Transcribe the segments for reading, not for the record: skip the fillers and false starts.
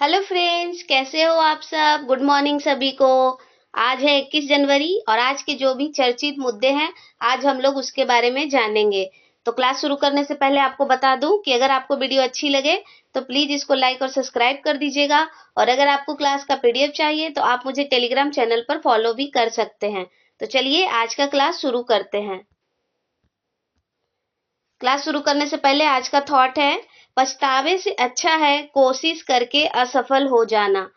Hello friends, कैसे हो आप सब। गुड मॉर्निंग सभी को। आज है 21 जनवरी और आज के जो भी चर्चित मुद्दे हैं आज हम लोग उसके बारे में जानेंगे। तो क्लास शुरू करने से पहले आपको बता दूं कि अगर आपको वीडियो अच्छी लगे तो प्लीज इसको लाइक और सब्सक्राइब कर दीजिएगा। और अगर आपको क्लास का पीडीएफ चाहिए तो आप मुझे टेलीग्राम चैनल पर फॉलो भी कर सकते हैं। तो चलिए आज का क्लास शुरू करते हैं। क्लास शुरू करने से पहले आज का थॉट है, पछतावे से अच्छा है कोशिश करके असफल हो जाना।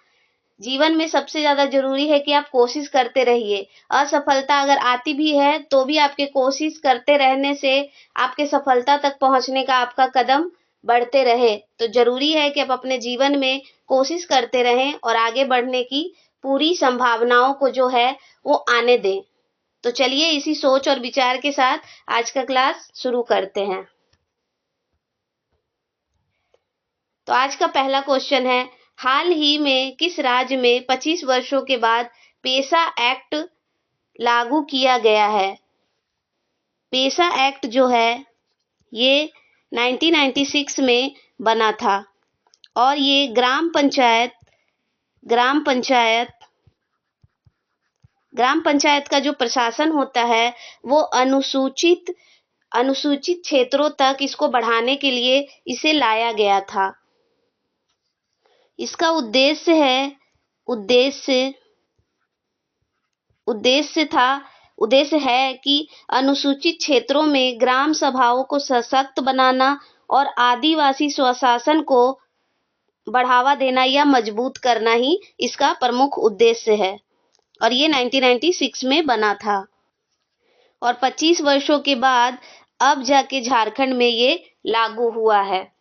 जीवन में सबसे ज्यादा जरूरी है कि आप कोशिश करते रहिए। असफलता अगर आती भी है तो भी आपके कोशिश करते रहने से आपके सफलता तक पहुंचने का आपका कदम बढ़ते रहे। तो जरूरी है कि आप अपने जीवन में कोशिश करते रहें और आगे बढ़ने की पूरी संभावनाओं को जो है वो आने दें। तो चलिए इसी सोच और विचार के साथ आज का क्लास शुरू करते हैं। तो आज का पहला क्वेश्चन है, हाल ही में किस राज्य में 25 वर्षों के बाद पेशा एक्ट लागू किया गया है। पेशा एक्ट जो है ये 1996 में बना था और ये ग्राम पंचायत ग्राम पंचायत का जो प्रशासन होता है वो अनुसूचित क्षेत्रों तक इसको बढ़ाने के लिए इसे लाया गया था। इसका उद्देश्य उद्देश्य है कि अनुसूचित क्षेत्रों में ग्राम सभाओं को सशक्त बनाना और आदिवासी स्वशासन को बढ़ावा देना या मजबूत करना ही इसका प्रमुख उद्देश्य है। और ये 1996 में बना था और 25 वर्षों के बाद अब जाके झारखंड में ये लागू हुआ है।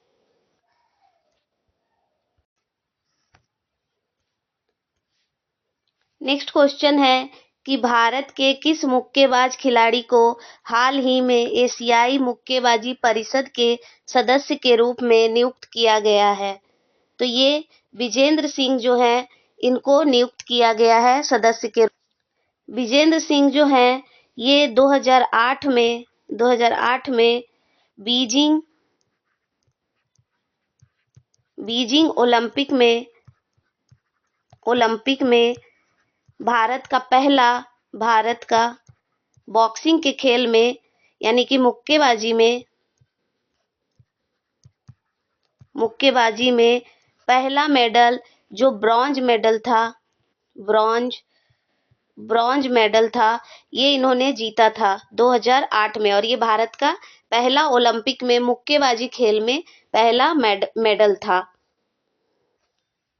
नेक्स्ट क्वेश्चन है कि भारत के किस मुक्केबाज खिलाड़ी को हाल ही में एशियाई मुक्केबाजी परिषद के सदस्य के रूप में नियुक्त किया गया है। तो ये विजेंद्र सिंह जो है इनको नियुक्त किया गया है सदस्य के। विजेंद्र सिंह जो है ये 2008 में बीजिंग बीजिंग ओलंपिक में भारत का बॉक्सिंग के खेल में यानी कि मुक्केबाजी में पहला मेडल जो ब्रॉन्ज मेडल था ये इन्होंने जीता था 2008 में। और ये भारत का पहला ओलंपिक में मुक्केबाजी खेल में पहला मेडल था।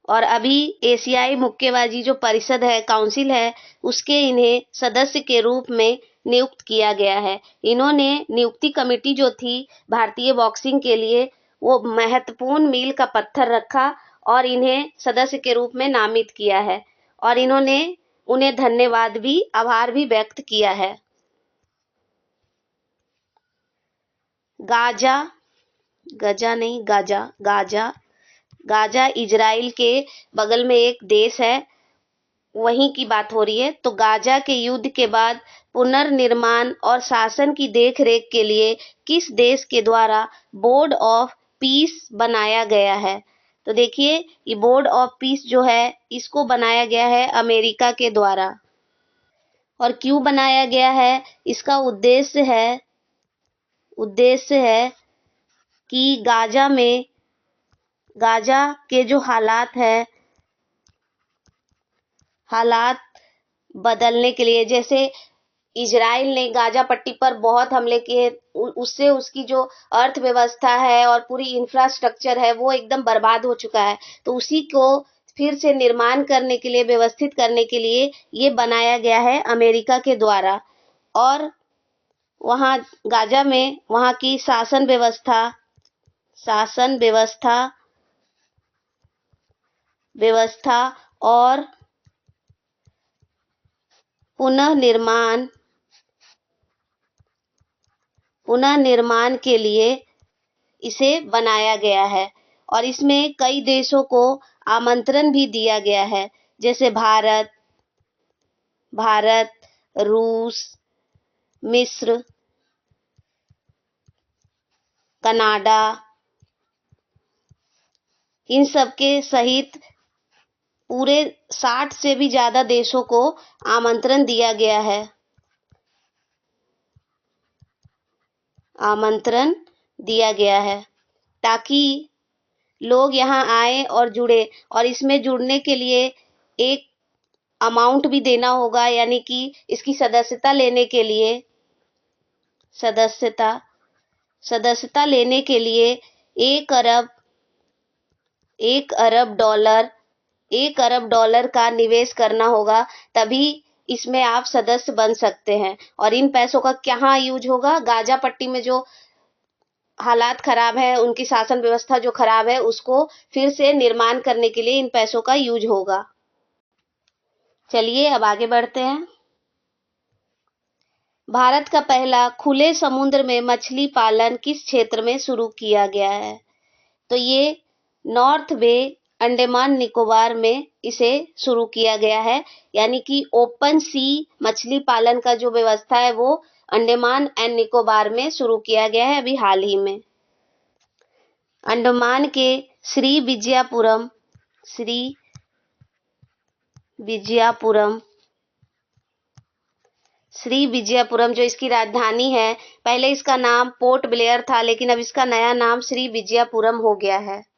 और अभी एशियाई मुक्केबाजी जो परिषद है, काउंसिल है, उसके इन्हें सदस्य के रूप में नियुक्त किया गया है। इन्होंने नियुक्ति कमेटी जो थी भारतीय बॉक्सिंग के लिए वो महत्वपूर्ण मील का पत्थर रखा और इन्हें सदस्य के रूप में नामित किया है और इन्होंने उन्हें आभार भी व्यक्त किया है। गाजा गजा नहीं गाजा गाजा गाजा इजराइल के बगल में एक देश है, वहीं की बात हो रही है। तो गाजा के युद्ध के बाद पुनर्निर्माण और शासन की देखरेख के लिए किस देश के द्वारा बोर्ड ऑफ पीस बनाया गया है। तो देखिए ये बोर्ड ऑफ पीस जो है इसको बनाया गया है अमेरिका के द्वारा। और क्यों बनाया गया है, इसका उद्देश्य है कि गाजा के जो हालात बदलने के लिए, जैसे इजराइल ने गाजा पट्टी पर बहुत हमले किए, उससे उसकी जो अर्थव्यवस्था है और पूरी इंफ्रास्ट्रक्चर है वो एकदम बर्बाद हो चुका है। तो उसी को फिर से निर्माण करने के लिए, व्यवस्थित करने के लिए ये बनाया गया है अमेरिका के द्वारा। और वहाँ गाजा में वहाँ की शासन व्यवस्था और पुनः निर्माण के लिए इसे बनाया गया है। और इसमें कई देशों को आमंत्रण भी दिया गया है, जैसे भारत, रूस, मिस्र, कनाडा, इन सब के सहित पूरे 60 से भी ज़्यादा देशों को आमंत्रण दिया गया है। आमंत्रण दिया गया है ताकि लोग यहाँ आए और जुड़े, और इसमें जुड़ने के लिए एक अमाउंट भी देना होगा, यानी कि इसकी सदस्यता लेने के लिए सदस्यता लेने के लिए 1 अरब डॉलर का निवेश करना होगा, तभी इसमें आप सदस्य बन सकते हैं। और इन पैसों का कहाँ यूज होगा? गाजा पट्टी में जो हालात खराब है, उनकी शासन व्यवस्था जो खराब है, उसको फिर से निर्माण करने के लिए इन पैसों का यूज होगा। चलिए अब आगे बढ़ते हैं। भारत का पहला खुले समुद्र में मछली पालन किस क्षेत्र में शुरू किया गया है? तो ये नॉर्थ बे, अंडमान निकोबार में इसे शुरू किया गया है, यानी कि ओपन सी मछली पालन का जो व्यवस्था है वो अंडमान एंड निकोबार में शुरू किया गया है अभी हाल ही में। अंडमान के श्री विजयपुरम जो इसकी राजधानी है, पहले इसका नाम पोर्ट ब्लेयर था, लेकिन अब इसका नया नाम श्री विजयपुरम हो गया है।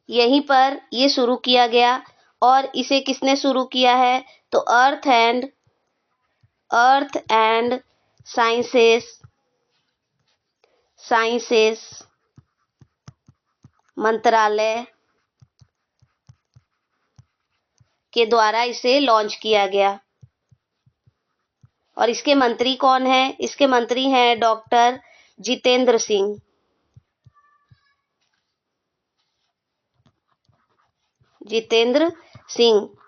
यहीं पर ये शुरू किया गया, और इसे किसने शुरू किया है? तो अर्थ एंड साइंसेस मंत्रालय के द्वारा इसे लॉन्च किया गया। और इसके मंत्री कौन है? इसके मंत्री हैं डॉक्टर जितेंद्र सिंह।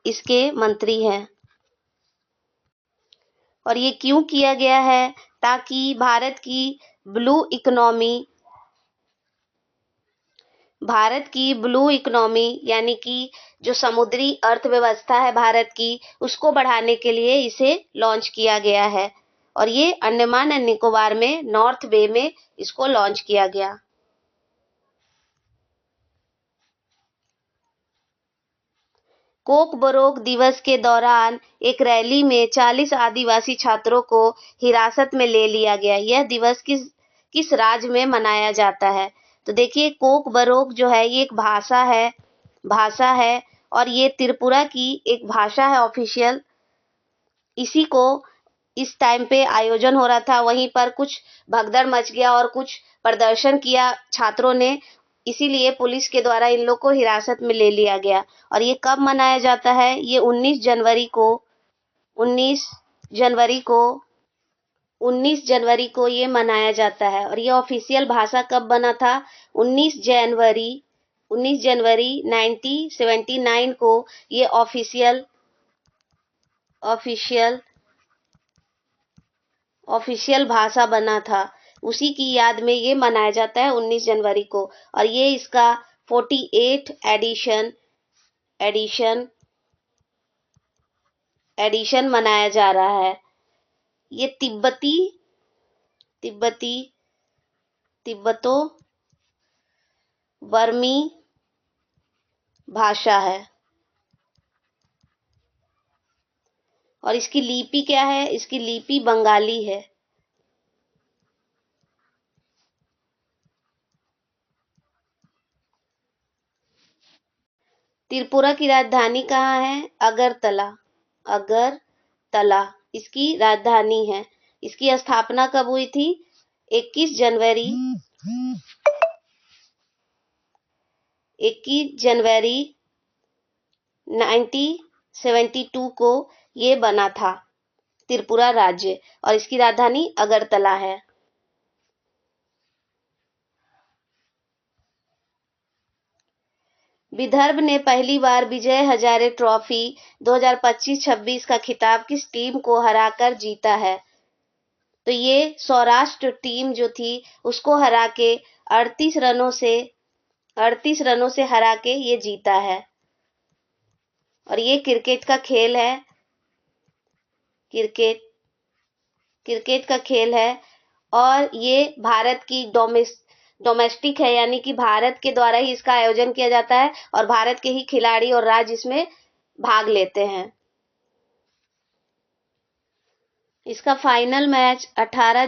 इसके मंत्री हैं। और ये क्यों किया गया है? ताकि भारत की ब्लू इकोनॉमी यानी कि जो समुद्री अर्थव्यवस्था है भारत की, उसको बढ़ाने के लिए इसे लॉन्च किया गया है। और ये अंडमान एंड निकोबार में नॉर्थ बे में इसको लॉन्च किया गया। कोकबोरोक दिवस के दौरान एक रैली में 40 आदिवासी छात्रों को हिरासत में ले लिया गया। यह दिवस किस राज्य में मनाया जाता है? तो देखिए, कोकबोरोक जो है ये एक भाषा है और ये त्रिपुरा की एक भाषा है ऑफिशियल। इसी को इस टाइम पे आयोजन हो रहा था, वहीं पर कुछ भगदड़ मच गया और कुछ प्रदर्शन किया छात्रों ने, इसीलिए पुलिस के द्वारा इन लोग को हिरासत में ले लिया गया। और ये कब मनाया जाता है? ये 19 जनवरी को ये मनाया जाता है। और ये ऑफिशियल भाषा कब बना था? 19 जनवरी 1979 को ये ऑफिशियल भाषा बना था। उसी की याद में ये मनाया जाता है 19 जनवरी को। और ये इसका 48 एडिशन मनाया जा रहा है। ये तिब्बतो बर्मी भाषा है। और इसकी लिपि क्या है? इसकी लिपि बंगाली है। त्रिपुरा की राजधानी कहाँ है? अगरतला इसकी राजधानी है। इसकी स्थापना कब हुई थी? 21 जनवरी 1972 को ये बना था त्रिपुरा राज्य, और इसकी राजधानी अगरतला है। विदर्भ ने पहली बार विजय हजारे ट्रॉफी 2025-26 का खिताब किस टीम को हराकर जीता है? तो ये सौराष्ट्र टीम जो थी उसको हरा के 38 रनों से हरा के ये जीता है। और ये क्रिकेट का खेल है। क्रिकेट का खेल है, और ये भारत की डोमेस्टिक है, यानी कि भारत के द्वारा ही इसका आयोजन किया जाता है और भारत के ही खिलाड़ी और राज्य इसमें भाग लेते हैं। इसका फाइनल मैच 18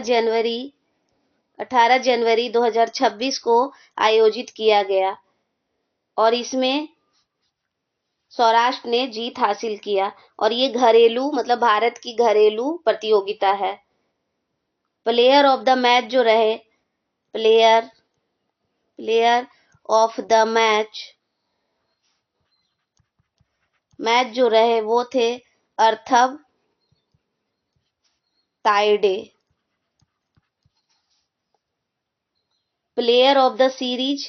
जनवरी 2026 को आयोजित किया गया और इसमें सौराष्ट्र ने जीत हासिल किया और ये घरेलू मतलब भारत की घरेलू प्रतियोगिता है। प्लेयर ऑफ द मैच जो रहे, प्लेयर ऑफ द मैच जो रहे वो थे अर्थव Taide. Player of the series,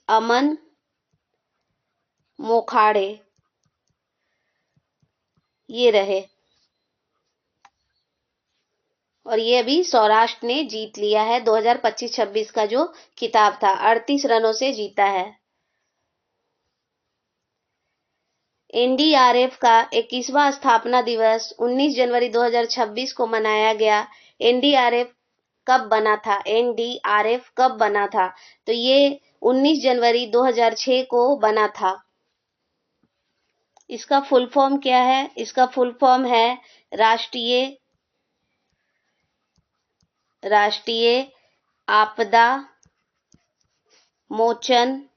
Aman Mokhade ये रहे और ये अभी सौराष्ट्र ने जीत लिया है। 2025-26 का जो खिताब था 38 रनों से जीता है। एनडीआरएफ का 21वां स्थापना दिवस 19 जनवरी 2026 को मनाया गया। एनडीआरएफ कब बना था? एनडीआरएफ कब बना था? तो ये 19 जनवरी 2006 को बना था। इसका फुल फॉर्म क्या है? इसका फुल फॉर्म है राष्ट्रीय आपदा मोचन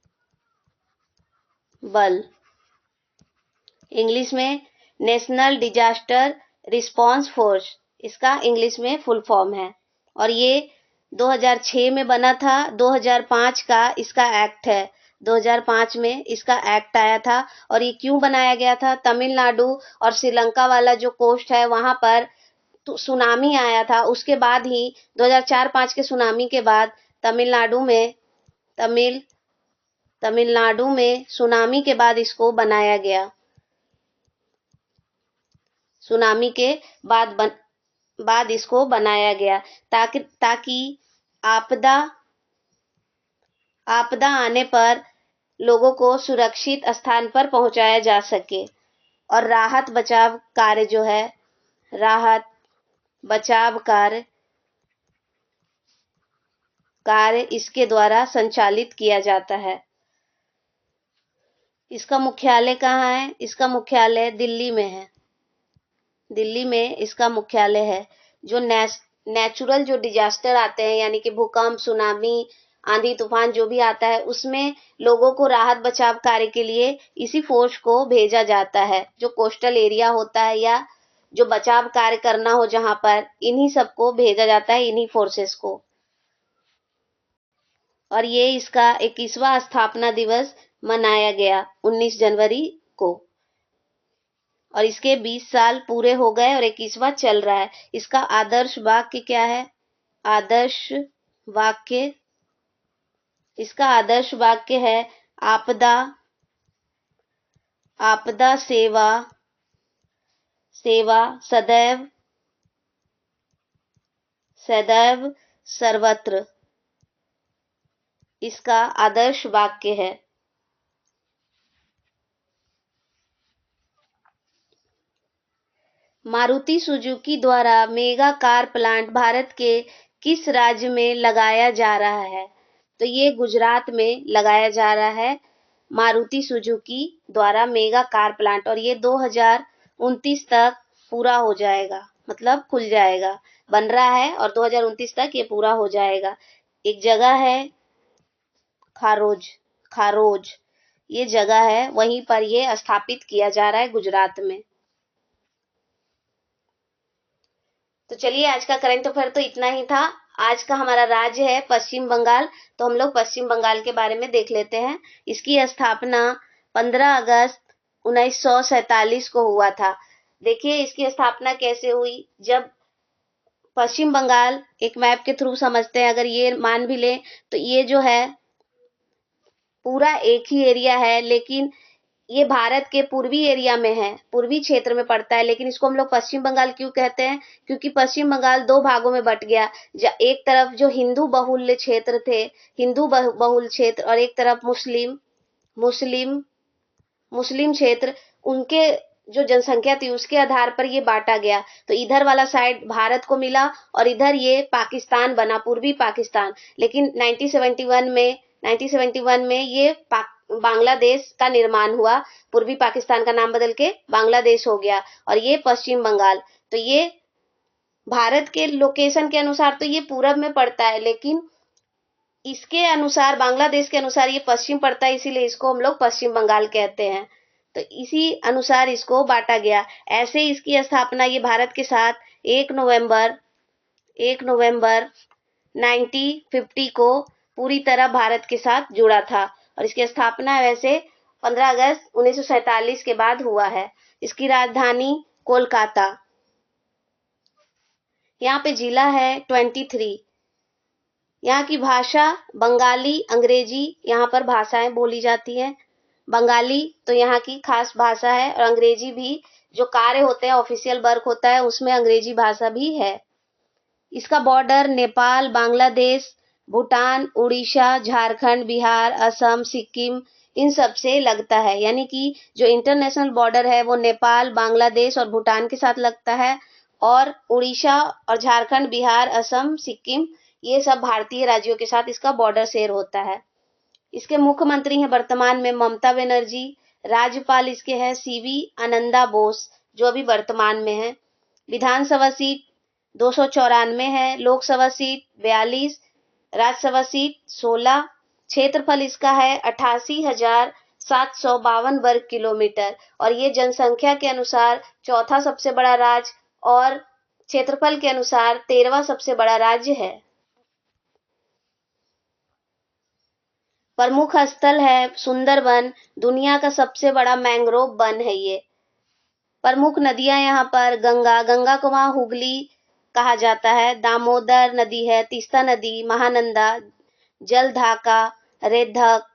बल, इंग्लिश में नेशनल डिजास्टर रिस्पांस फोर्स, इसका इंग्लिश में फुल फॉर्म है। और ये 2006 में बना था। 2005 का इसका एक्ट है। 2005 में इसका एक्ट आया था और ये क्यों बनाया गया था? तमिलनाडु और श्रीलंका वाला जो कोस्ट है वहां पर सुनामी आया था। उसके बाद ही 2004-05 के सुनामी के बाद तमिलनाडु में सुनामी के बाद इसको बनाया गया। सुनामी के बाद इसको बनाया गया ताकि आपदा आने पर लोगों को सुरक्षित स्थान पर पहुंचाया जा सके और राहत बचाव कार्य इसके द्वारा संचालित किया जाता है। इसका मुख्यालय कहाँ है? इसका मुख्यालय दिल्ली में है। दिल्ली में इसका मुख्यालय है। जो नेचुरल जो डिजास्टर आते हैं यानी कि भूकंप, सुनामी, आंधी तूफान जो भी आता है उसमें लोगों को राहत बचाव कार्य के लिए इसी फोर्स को भेजा जाता है। जो कोस्टल एरिया होता है या जो बचाव कार्य करना हो जहां पर, इन्हीं सबको भेजा जाता है, इन्हीं फोर्सेस को। और ये इसका 21वां स्थापना दिवस मनाया गया 19 जनवरी को और इसके 20 साल पूरे हो गए और 21वां चल रहा है। इसका आदर्श वाक्य क्या है? इसका आदर्श वाक्य है आपदा सेवा सदैव सर्वत्र। इसका आदर्श वाक्य है। मारुति सुजुकी द्वारा मेगा कार प्लांट भारत के किस राज्य में लगाया जा रहा है? तो ये गुजरात में लगाया जा रहा है मारुति सुजुकी द्वारा मेगा कार प्लांट और ये 2029 तक पूरा हो जाएगा, मतलब खुल जाएगा। बन रहा है और 2029 तक ये पूरा हो जाएगा। एक जगह है खारोज ये जगह है, वहीं पर ये स्थापित किया जा रहा है गुजरात में। तो चलिए आज का करंट अफेयर तो इतना ही था। आज का हमारा राज्य है पश्चिम बंगाल, तो हम लोग पश्चिम बंगाल के बारे में देख लेते हैं। इसकी स्थापना 15 अगस्त 1947 को हुआ था। देखिए इसकी स्थापना कैसे हुई। जब पश्चिम बंगाल एक मैप के थ्रू समझते हैं, अगर ये मान भी लें तो ये जो है पूरा एक ही एरिया है, लेकिन ये भारत के पूर्वी एरिया में है, पूर्वी क्षेत्र में पड़ता है, लेकिन इसको हम लोग पश्चिम बंगाल क्यों कहते हैं? क्योंकि पश्चिम बंगाल दो भागों में बट गया। एक तरफ जो हिंदू बहुल क्षेत्र थे, हिंदू बहुल क्षेत्र, और एक तरफ मुस्लिम क्षेत्र, उनके जो जनसंख्या थी उसके आधार पर ये बांटा गया। तो इधर वाला साइड भारत को मिला और इधर ये पाकिस्तान बना, पूर्वी पाकिस्तान। लेकिन 1971 में ये बांग्लादेश का निर्माण हुआ। पूर्वी पाकिस्तान का नाम बदल के बांग्लादेश हो गया और ये पश्चिम बंगाल। तो ये भारत के लोकेशन के अनुसार तो ये पूरब में पड़ता है, लेकिन इसके अनुसार, बांग्लादेश के अनुसार ये पश्चिम पड़ता है, इसीलिए इसको हम लोग पश्चिम बंगाल कहते हैं। तो इसी अनुसार इसको बांटा गया। ऐसे इसकी स्थापना ये भारत के साथ 1 नवंबर 1950 को पूरी तरह भारत के साथ जुड़ा था और इसकी स्थापना वैसे 15 अगस्त 1947 के बाद हुआ है। इसकी राजधानी कोलकाता। यहाँ पे जिला है 23। यहाँ की भाषा बंगाली, अंग्रेजी यहाँ पर भाषाएं बोली जाती हैं। बंगाली तो यहाँ की खास भाषा है और अंग्रेजी भी, जो कार्य होते हैं, ऑफिशियल वर्क होता है, उसमें अंग्रेजी भाषा भी है। इसका बॉर्डर नेपाल, बांग्लादेश, भूटान, उड़ीसा, झारखंड, बिहार, असम, सिक्किम इन सब से लगता है। यानी कि जो इंटरनेशनल बॉर्डर है वो नेपाल, बांग्लादेश और भूटान के साथ लगता है और उड़ीसा और झारखंड, बिहार, असम, सिक्किम ये सब भारतीय राज्यों के साथ इसका बॉर्डर शेयर होता है। इसके मुख्यमंत्री हैं वर्तमान में ममता बनर्जी। राज्यपाल इसके हैं सीवी आनंदा बोस, जो अभी वर्तमान में है। विधानसभा सीट 294 है, लोकसभा सीट 42, राज्यसभा सीट 16। क्षेत्रफल इसका है 88,752 वर्ग किलोमीटर और ये जनसंख्या के अनुसार चौथा सबसे बड़ा राज्य और क्षेत्रफल के अनुसार 13वां सबसे बड़ा राज्य है। प्रमुख स्थल है सुंदरवन, दुनिया का सबसे बड़ा मैंग्रोव वन है ये। प्रमुख नदियां यहाँ पर गंगा को वहाँ हुगली कहा जाता है, दामोदर नदी है, तीस्ता नदी, महानंदा, जलढाका, रेद्धक,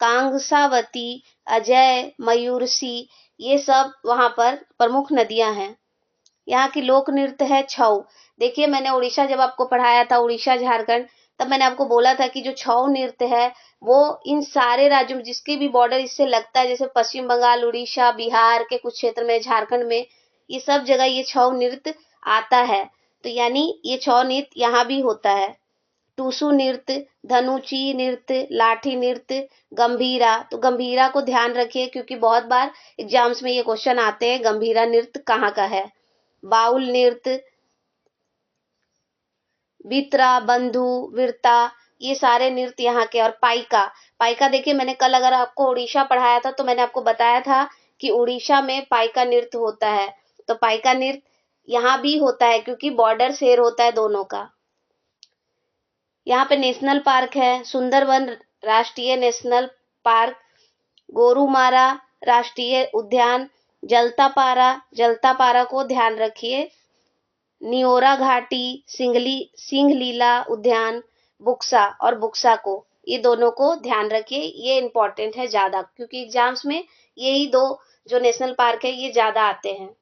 कांगसावती, अजय, मयूरसी, ये सब वहाँ पर प्रमुख नदियां हैं। यहाँ की लोक नृत्य है छऊ। देखिए, मैंने उड़ीसा जब आपको पढ़ाया था, उड़ीसा झारखंड, तब मैंने आपको बोला था कि जो छऊ नृत्य है वो इन सारे राज्यों में, जिसके भी बॉर्डर इससे लगता है, जैसे पश्चिम बंगाल, उड़ीसा, बिहार के कुछ क्षेत्र में, झारखंड में, ये सब जगह ये छऊ नृत्य आता है। तो यानी ये छऊ नृत्य यहाँ भी होता है। टूसू नृत्य, धनुची नृत्य, लाठी नृत्य, गंभीरा। तो गंभीरा को ध्यान रखिए क्योंकि बहुत बार एग्जाम्स में ये क्वेश्चन आते हैं, गंभीरा नृत्य कहाँ का है। बाउल नृत्य, बितरा, बंधु, विरता, ये सारे नृत्य यहाँ के। और पाइका, पाइका देखिए, मैंने कल अगर आपको उड़ीसा पढ़ाया था तो मैंने आपको बताया था कि उड़ीसा में पाइका नृत्य होता है। तो पाइका नृत्य यहाँ भी होता है क्योंकि बॉर्डर शेयर होता है दोनों का। यहाँ पे नेशनल पार्क है, सुंदरवन राष्ट्रीय नेशनल पार्क, गोरुमारा राष्ट्रीय उद्यान, जलतापारा को ध्यान रखिए, नियोरा घाटी, सिंगलीला उद्यान, बुक्सा और बुक्सा को, ये दोनों को ध्यान रखिए। ये इंपॉर्टेंट है ज्यादा क्योंकि एग्जाम्स में यही दो जो नेशनल पार्क है ये ज्यादा आते हैं।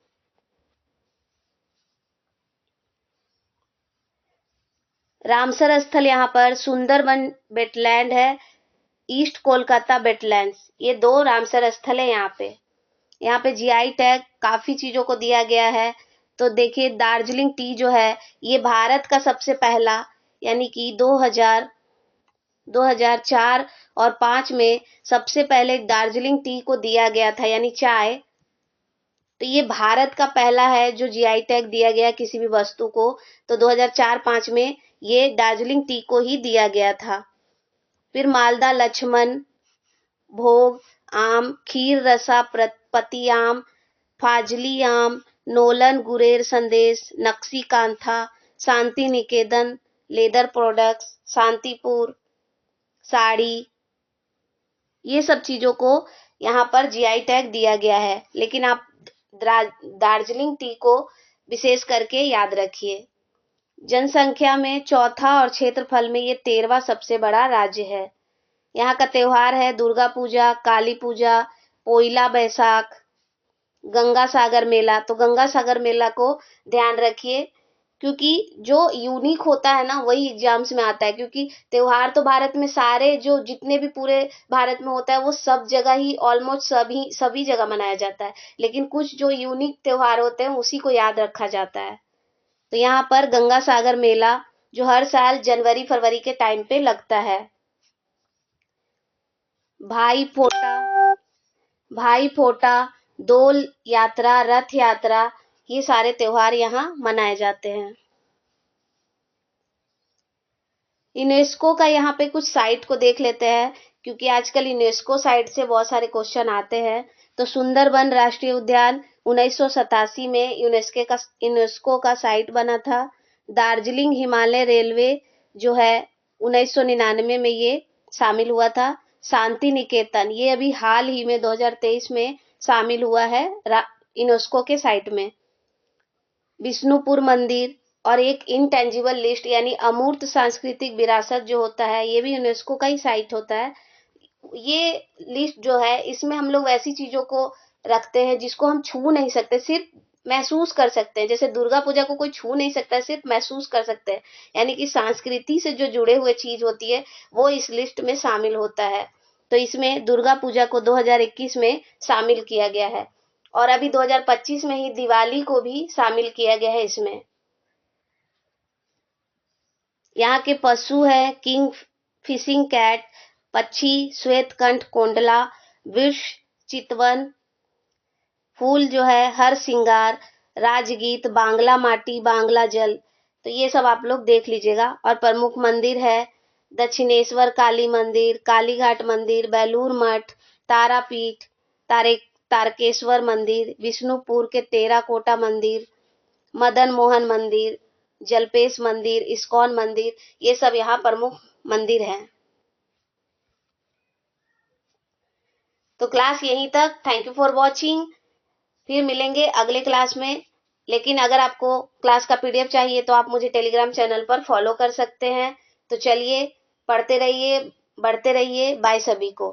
रामसर स्थल यहाँ पर सुंदरवन वेटलैंड है, ईस्ट कोलकाता वेटलैंड्स, ये दो रामसर स्थल है यहाँ पे। यहाँ पे जीआई टैग काफी चीजों को दिया गया है। तो देखिए, दार्जिलिंग टी जो है ये भारत का सबसे पहला, यानी कि 2004 और 5 में सबसे पहले दार्जिलिंग टी को दिया गया था, यानी चाय। तो ये भारत का पहला है जो जीआई टैग दिया गया किसी भी वस्तु को। तो 2004-5 में ये दार्जिलिंग टी को ही दिया गया था। फिर मालदा लक्ष्मण भोग आम, खीर रसा पति आम, फाजली आम, नोलन गुरेर संदेश, नक्सी कांथा, शांति निकेतन लेदर प्रोडक्ट्स, शांतिपुर साड़ी, ये सब चीजों को यहाँ पर जीआई टैग दिया गया है। लेकिन आप दार्जिलिंग टी को विशेष करके याद रखिए। जनसंख्या में चौथा और क्षेत्रफल में ये 13वां सबसे बड़ा राज्य है। यहाँ का त्योहार है दुर्गा पूजा, काली पूजा, पोइला बैसाख, गंगा सागर मेला। तो गंगा सागर मेला को ध्यान रखिए, क्योंकि जो यूनिक होता है ना वही एग्जाम्स में आता है, क्योंकि त्योहार तो भारत में सारे जो जितने भी पूरे भारत में होता है वो सब जगह ही ऑलमोस्ट सभी जगह मनाया जाता है, लेकिन कुछ जो यूनिक त्योहार होते हैं उसी को याद रखा जाता है। तो यहाँ पर गंगा सागर मेला जो हर साल जनवरी फरवरी के टाइम पे लगता है। भाई फोटा भाई फोटा, डोल यात्रा, रथ यात्रा, ये सारे त्योहार यहाँ मनाए जाते हैं। यूनेस्को का यहाँ पे कुछ साइट को देख लेते हैं, क्योंकि आजकल यूनेस्को साइट से बहुत सारे क्वेश्चन आते हैं। तो सुंदरबन राष्ट्रीय उद्यान 1987 में यूनेस्को का साइट बना था। दार्जिलिंग हिमालय रेलवे जो है 1999 में ये शामिल हुआ था। शांति निकेतन ये अभी हाल ही में 2023 में शामिल हुआ है यूनेस्को के साइट में। विष्णुपुर मंदिर और एक इनटेंजिबल लिस्ट यानी अमूर्त सांस्कृतिक विरासत जो होता है ये भी यूनेस्को का ही साइट होता है। ये लिस्ट जो है इसमें हम लोग वैसी चीजों को रखते हैं जिसको हम छू नहीं सकते, सिर्फ महसूस कर सकते हैं। जैसे दुर्गा पूजा को कोई छू नहीं सकता, सिर्फ महसूस कर सकते हैं, यानी कि संस्कृति से जो जुड़े हुए चीज होती है वो इस लिस्ट में शामिल होता है। तो इसमें दुर्गा पूजा को 2021 में शामिल किया गया है और अभी 2025 में ही दिवाली को भी शामिल किया गया है इसमें। यहाँ के पशु है किंग फिशिंग कैट, पक्षी श्वेतकंठ कोंडला, वृक्ष चितवन, फूल जो है हर सिंगार, राजगीत, बांग्ला माटी, बांग्ला जल। तो ये सब आप लोग देख लीजिएगा। और प्रमुख मंदिर है दक्षिणेश्वर काली मंदिर, कालीघाट मंदिर, बेलूर मठ, तारापीठ, तारकेश्वर मंदिर, विष्णुपुर के टेराकोटा मंदिर, मदन मोहन मंदिर, जलपेश मंदिर, इस्कॉन मंदिर, ये सब यहाँ प्रमुख मंदिर हैं। तो क्लास यहीं तक। Thank you for watching. फिर मिलेंगे अगले क्लास में। लेकिन अगर आपको क्लास का पीडीएफ चाहिए तो आप मुझे टेलीग्राम चैनल पर फॉलो कर सकते हैं। तो चलिए, पढ़ते रहिए, बढ़ते रहिए। बाय सभी को।